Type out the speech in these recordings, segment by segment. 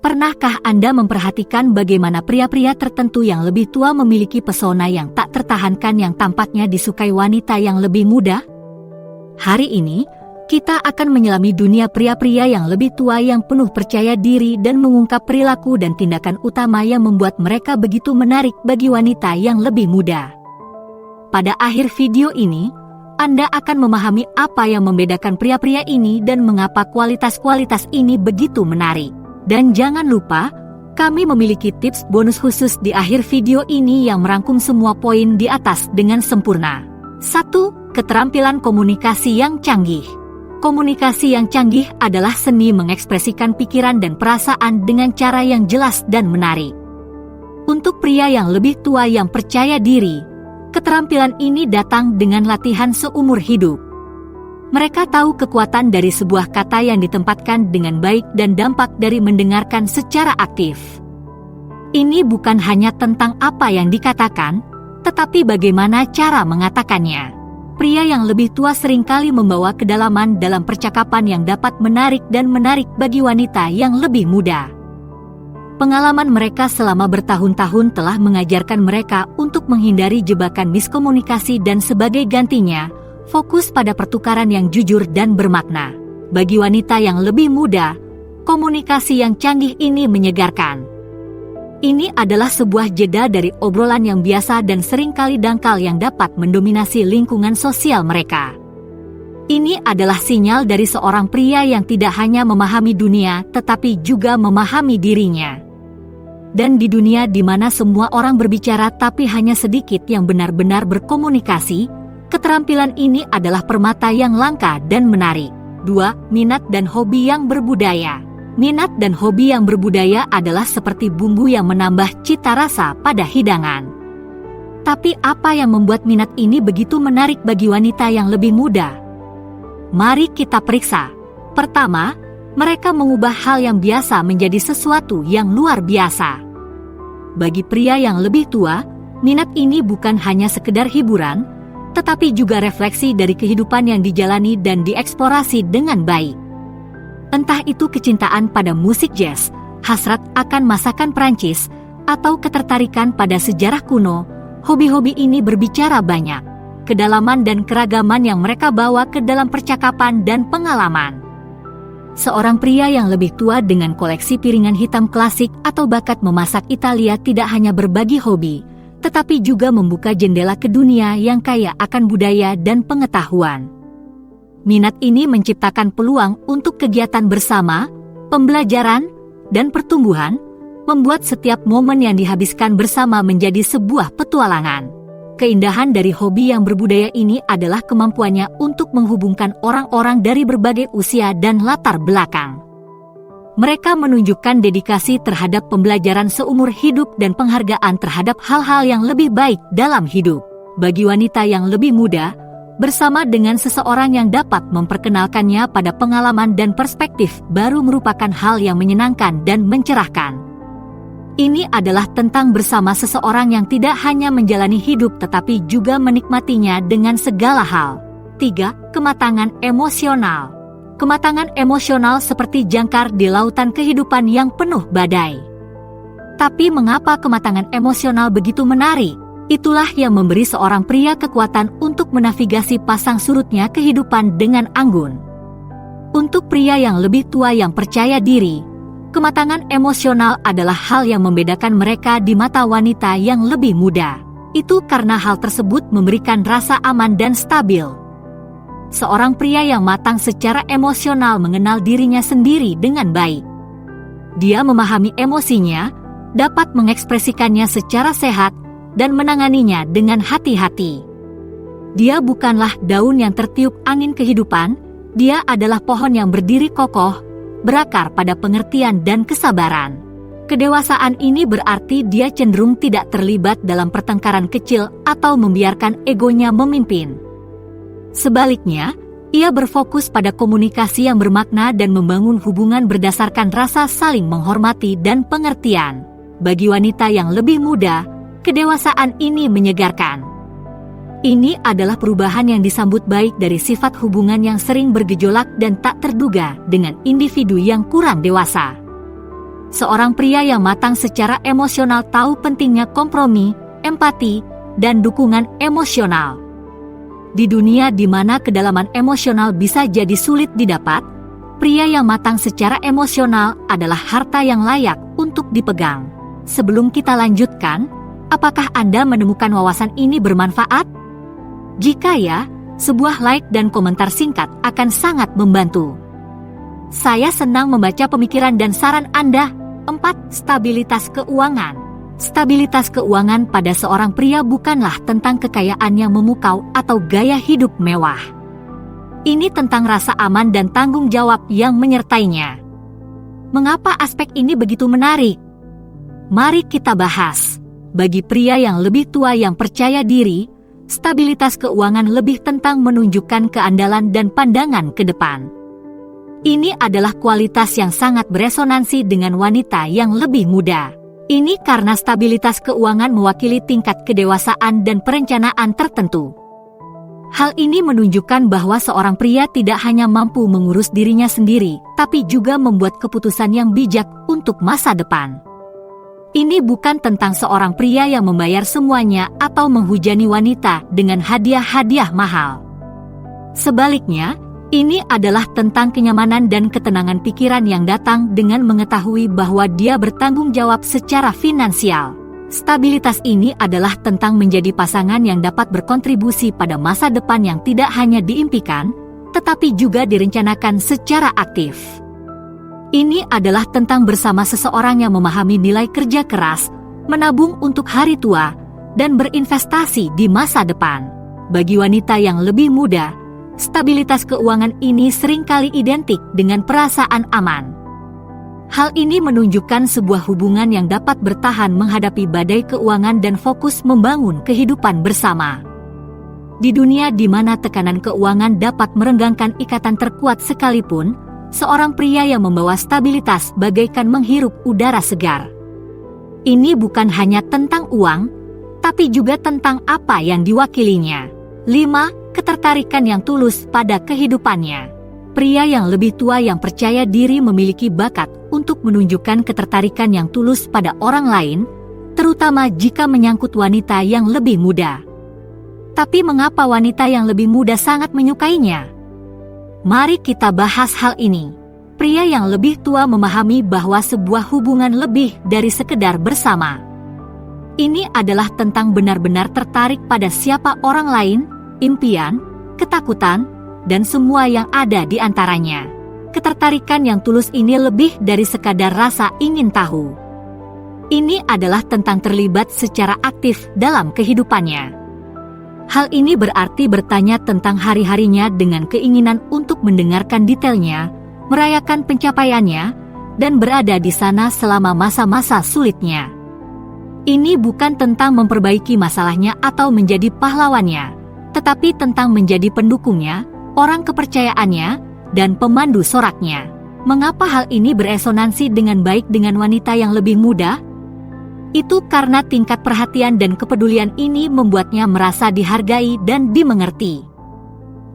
Pernahkah Anda memperhatikan bagaimana pria-pria tertentu yang lebih tua memiliki pesona yang tak tertahankan yang tampaknya disukai wanita yang lebih muda? Hari ini, kita akan menyelami dunia pria-pria yang lebih tua yang penuh percaya diri dan mengungkap perilaku dan tindakan utama yang membuat mereka begitu menarik bagi wanita yang lebih muda. Pada akhir video ini, Anda akan memahami apa yang membedakan pria-pria ini dan mengapa kualitas-kualitas ini begitu menarik. Dan jangan lupa, kami memiliki tips bonus khusus di akhir video ini yang merangkum semua poin di atas dengan sempurna. 1. Keterampilan komunikasi yang canggih. Komunikasi yang canggih adalah seni mengekspresikan pikiran dan perasaan dengan cara yang jelas dan menarik. Untuk pria yang lebih tua yang percaya diri, keterampilan ini datang dengan latihan seumur hidup. Mereka tahu kekuatan dari sebuah kata yang ditempatkan dengan baik dan dampak dari mendengarkan secara aktif. Ini bukan hanya tentang apa yang dikatakan, tetapi bagaimana cara mengatakannya. Pria yang lebih tua seringkali membawa kedalaman dalam percakapan yang dapat menarik bagi wanita yang lebih muda. Pengalaman mereka selama bertahun-tahun telah mengajarkan mereka untuk menghindari jebakan miskomunikasi dan sebagai gantinya, fokus pada pertukaran yang jujur dan bermakna. Bagi wanita yang lebih muda, komunikasi yang canggih ini menyegarkan. Ini adalah sebuah jeda dari obrolan yang biasa dan seringkali dangkal yang dapat mendominasi lingkungan sosial mereka. Ini adalah sinyal dari seorang pria yang tidak hanya memahami dunia, tetapi juga memahami dirinya. Dan di dunia di mana semua orang berbicara tapi hanya sedikit yang benar-benar berkomunikasi, keterampilan ini adalah permata yang langka dan menarik. 2. Minat dan hobi yang berbudaya. Minat dan hobi yang berbudaya adalah seperti bumbu yang menambah cita rasa pada hidangan. Tapi apa yang membuat minat ini begitu menarik bagi wanita yang lebih muda? Mari kita periksa. Pertama, mereka mengubah hal yang biasa menjadi sesuatu yang luar biasa. Bagi pria yang lebih tua, minat ini bukan hanya sekedar hiburan, tetapi juga refleksi dari kehidupan yang dijalani dan dieksplorasi dengan baik. Entah itu kecintaan pada musik jazz, hasrat akan masakan Prancis, atau ketertarikan pada sejarah kuno, hobi-hobi ini berbicara banyak. Kedalaman dan keragaman yang mereka bawa ke dalam percakapan dan pengalaman. Seorang pria yang lebih tua dengan koleksi piringan hitam klasik atau bakat memasak Italia tidak hanya berbagi hobi, tetapi juga membuka jendela ke dunia yang kaya akan budaya dan pengetahuan. Minat ini menciptakan peluang untuk kegiatan bersama, pembelajaran, dan pertumbuhan, membuat setiap momen yang dihabiskan bersama menjadi sebuah petualangan. Keindahan dari hobi yang berbudaya ini adalah kemampuannya untuk menghubungkan orang-orang dari berbagai usia dan latar belakang. Mereka menunjukkan dedikasi terhadap pembelajaran seumur hidup dan penghargaan terhadap hal-hal yang lebih baik dalam hidup. Bagi wanita yang lebih muda, bersama dengan seseorang yang dapat memperkenalkannya pada pengalaman dan perspektif baru merupakan hal yang menyenangkan dan mencerahkan. Ini adalah tentang bersama seseorang yang tidak hanya menjalani hidup tetapi juga menikmatinya dengan segala hal. 3. Kematangan emosional. Kematangan emosional seperti jangkar di lautan kehidupan yang penuh badai. Tapi mengapa kematangan emosional begitu menarik? Itulah yang memberi seorang pria kekuatan untuk menavigasi pasang surutnya kehidupan dengan anggun. Untuk pria yang lebih tua yang percaya diri, kematangan emosional adalah hal yang membedakan mereka di mata wanita yang lebih muda. Itu karena hal tersebut memberikan rasa aman dan stabil. Seorang pria yang matang secara emosional mengenal dirinya sendiri dengan baik. Dia memahami emosinya, dapat mengekspresikannya secara sehat, dan menanganinya dengan hati-hati. Dia bukanlah daun yang tertiup angin kehidupan, dia adalah pohon yang berdiri kokoh, berakar pada pengertian dan kesabaran. Kedewasaan ini berarti dia cenderung tidak terlibat dalam pertengkaran kecil atau membiarkan egonya memimpin. Sebaliknya, ia berfokus pada komunikasi yang bermakna dan membangun hubungan berdasarkan rasa saling menghormati dan pengertian. Bagi wanita yang lebih muda, kedewasaan ini menyegarkan. Ini adalah perubahan yang disambut baik dari sifat hubungan yang sering bergejolak dan tak terduga dengan individu yang kurang dewasa. Seorang pria yang matang secara emosional tahu pentingnya kompromi, empati, dan dukungan emosional. Di dunia di mana kedalaman emosional bisa jadi sulit didapat, pria yang matang secara emosional adalah harta yang layak untuk dipegang. Sebelum kita lanjutkan, apakah Anda menemukan wawasan ini bermanfaat? Jika ya, sebuah like dan komentar singkat akan sangat membantu. Saya senang membaca pemikiran dan saran Anda. 4. Stabilitas keuangan. Stabilitas keuangan pada seorang pria bukanlah tentang kekayaan yang memukau atau gaya hidup mewah. Ini tentang rasa aman dan tanggung jawab yang menyertainya. Mengapa aspek ini begitu menarik? Mari kita bahas. Bagi pria yang lebih tua yang percaya diri, stabilitas keuangan lebih tentang menunjukkan keandalan dan pandangan ke depan. Ini adalah kualitas yang sangat beresonansi dengan wanita yang lebih muda. Ini karena stabilitas keuangan mewakili tingkat kedewasaan dan perencanaan tertentu. Hal ini menunjukkan bahwa seorang pria tidak hanya mampu mengurus dirinya sendiri, tapi juga membuat keputusan yang bijak untuk masa depan. Ini bukan tentang seorang pria yang membayar semuanya atau menghujani wanita dengan hadiah-hadiah mahal. Sebaliknya, ini adalah tentang kenyamanan dan ketenangan pikiran yang datang dengan mengetahui bahwa dia bertanggung jawab secara finansial. Stabilitas ini adalah tentang menjadi pasangan yang dapat berkontribusi pada masa depan yang tidak hanya diimpikan, tetapi juga direncanakan secara aktif. Ini adalah tentang bersama seseorang yang memahami nilai kerja keras, menabung untuk hari tua, dan berinvestasi di masa depan. Bagi wanita yang lebih muda, stabilitas keuangan ini seringkali identik dengan perasaan aman. Hal ini menunjukkan sebuah hubungan yang dapat bertahan menghadapi badai keuangan dan fokus membangun kehidupan bersama. Di dunia di mana tekanan keuangan dapat merenggangkan ikatan terkuat sekalipun, seorang pria yang membawa stabilitas bagaikan menghirup udara segar. Ini bukan hanya tentang uang, tapi juga tentang apa yang diwakilinya. 5. Ketertarikan yang tulus pada kehidupannya. Pria yang lebih tua yang percaya diri memiliki bakat untuk menunjukkan ketertarikan yang tulus pada orang lain, terutama jika menyangkut wanita yang lebih muda. Tapi mengapa wanita yang lebih muda sangat menyukainya? Mari kita bahas hal ini. Pria yang lebih tua memahami bahwa sebuah hubungan lebih dari sekedar bersama. Ini adalah tentang benar-benar tertarik pada siapa orang lain, impian, ketakutan, dan semua yang ada di antaranya. Ketertarikan yang tulus ini lebih dari sekadar rasa ingin tahu. Ini adalah tentang terlibat secara aktif dalam kehidupannya. Hal ini berarti bertanya tentang hari-harinya dengan keinginan untuk mendengarkan detailnya, merayakan pencapaiannya, dan berada di sana selama masa-masa sulitnya. Ini bukan tentang memperbaiki masalahnya atau menjadi pahlawannya, tetapi tentang menjadi pendukungnya, orang kepercayaannya, dan pemandu soraknya. Mengapa hal ini beresonansi dengan baik dengan wanita yang lebih muda? Itu karena tingkat perhatian dan kepedulian ini membuatnya merasa dihargai dan dimengerti.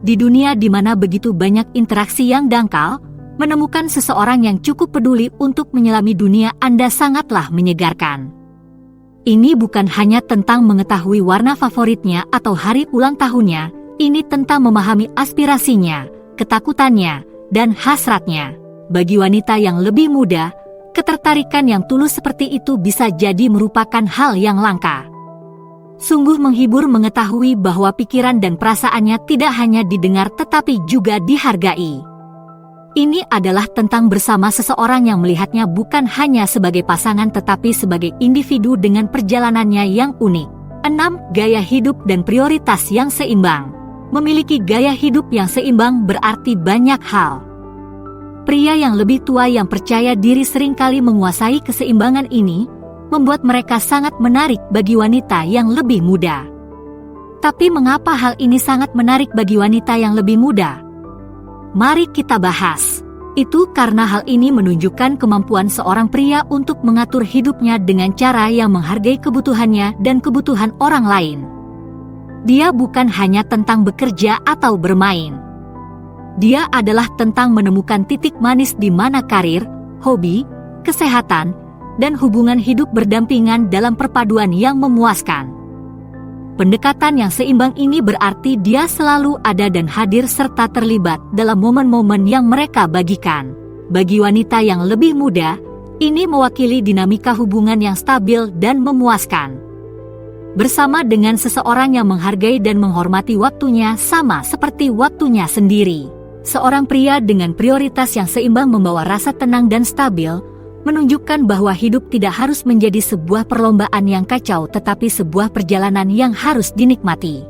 Di dunia di mana begitu banyak interaksi yang dangkal, menemukan seseorang yang cukup peduli untuk menyelami dunia Anda sangatlah menyegarkan. Ini bukan hanya tentang mengetahui warna favoritnya atau hari ulang tahunnya, ini tentang memahami aspirasinya, ketakutannya, dan hasratnya. Bagi wanita yang lebih muda, ketertarikan yang tulus seperti itu bisa jadi merupakan hal yang langka. Sungguh menghibur mengetahui bahwa pikiran dan perasaannya tidak hanya didengar tetapi juga dihargai. Ini adalah tentang bersama seseorang yang melihatnya bukan hanya sebagai pasangan tetapi sebagai individu dengan perjalanannya yang unik. 6. Gaya hidup dan prioritas yang seimbang. Memiliki gaya hidup yang seimbang berarti banyak hal. Pria yang lebih tua yang percaya diri seringkali menguasai keseimbangan ini, membuat mereka sangat menarik bagi wanita yang lebih muda. Tapi mengapa hal ini sangat menarik bagi wanita yang lebih muda? Mari kita bahas. Itu karena hal ini menunjukkan kemampuan seorang pria untuk mengatur hidupnya dengan cara yang menghargai kebutuhannya dan kebutuhan orang lain. Dia bukan hanya tentang bekerja atau bermain. Dia adalah tentang menemukan titik manis di mana karir, hobi, kesehatan, dan hubungan hidup berdampingan dalam perpaduan yang memuaskan. Pendekatan yang seimbang ini berarti dia selalu ada dan hadir serta terlibat dalam momen-momen yang mereka bagikan. Bagi wanita yang lebih muda, ini mewakili dinamika hubungan yang stabil dan memuaskan. Bersama dengan seseorang yang menghargai dan menghormati waktunya sama seperti waktunya sendiri. Seorang pria dengan prioritas yang seimbang membawa rasa tenang dan stabil, menunjukkan bahwa hidup tidak harus menjadi sebuah perlombaan yang kacau tetapi sebuah perjalanan yang harus dinikmati.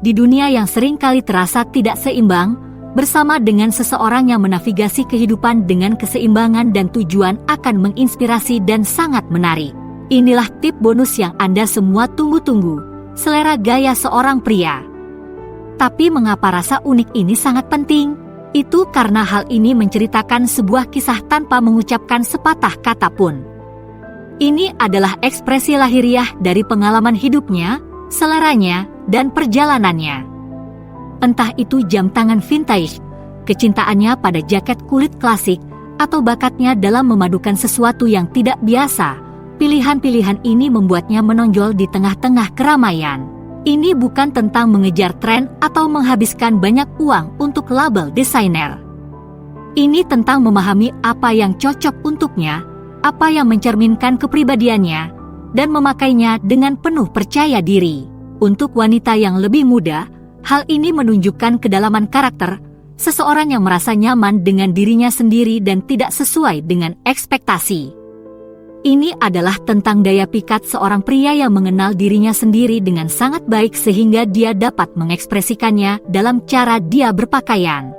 Di dunia yang seringkali terasa tidak seimbang, bersama dengan seseorang yang menavigasi kehidupan dengan keseimbangan dan tujuan akan menginspirasi dan sangat menarik. Inilah tip bonus yang Anda semua tunggu-tunggu, selera gaya seorang pria. Tapi mengapa rasa unik ini sangat penting? Itu karena hal ini menceritakan sebuah kisah tanpa mengucapkan sepatah kata pun. Ini adalah ekspresi lahiriah dari pengalaman hidupnya, seleranya, dan perjalanannya. Entah itu jam tangan vintage, kecintaannya pada jaket kulit klasik, atau bakatnya dalam memadukan sesuatu yang tidak biasa, pilihan-pilihan ini membuatnya menonjol di tengah-tengah keramaian. Ini bukan tentang mengejar tren atau menghabiskan banyak uang untuk label desainer. Ini tentang memahami apa yang cocok untuknya, apa yang mencerminkan kepribadiannya, dan memakainya dengan penuh percaya diri. Untuk wanita yang lebih muda, hal ini menunjukkan kedalaman karakter, seseorang yang merasa nyaman dengan dirinya sendiri dan tidak sesuai dengan ekspektasi. Ini adalah tentang daya pikat seorang pria yang mengenal dirinya sendiri dengan sangat baik sehingga dia dapat mengekspresikannya dalam cara dia berpakaian.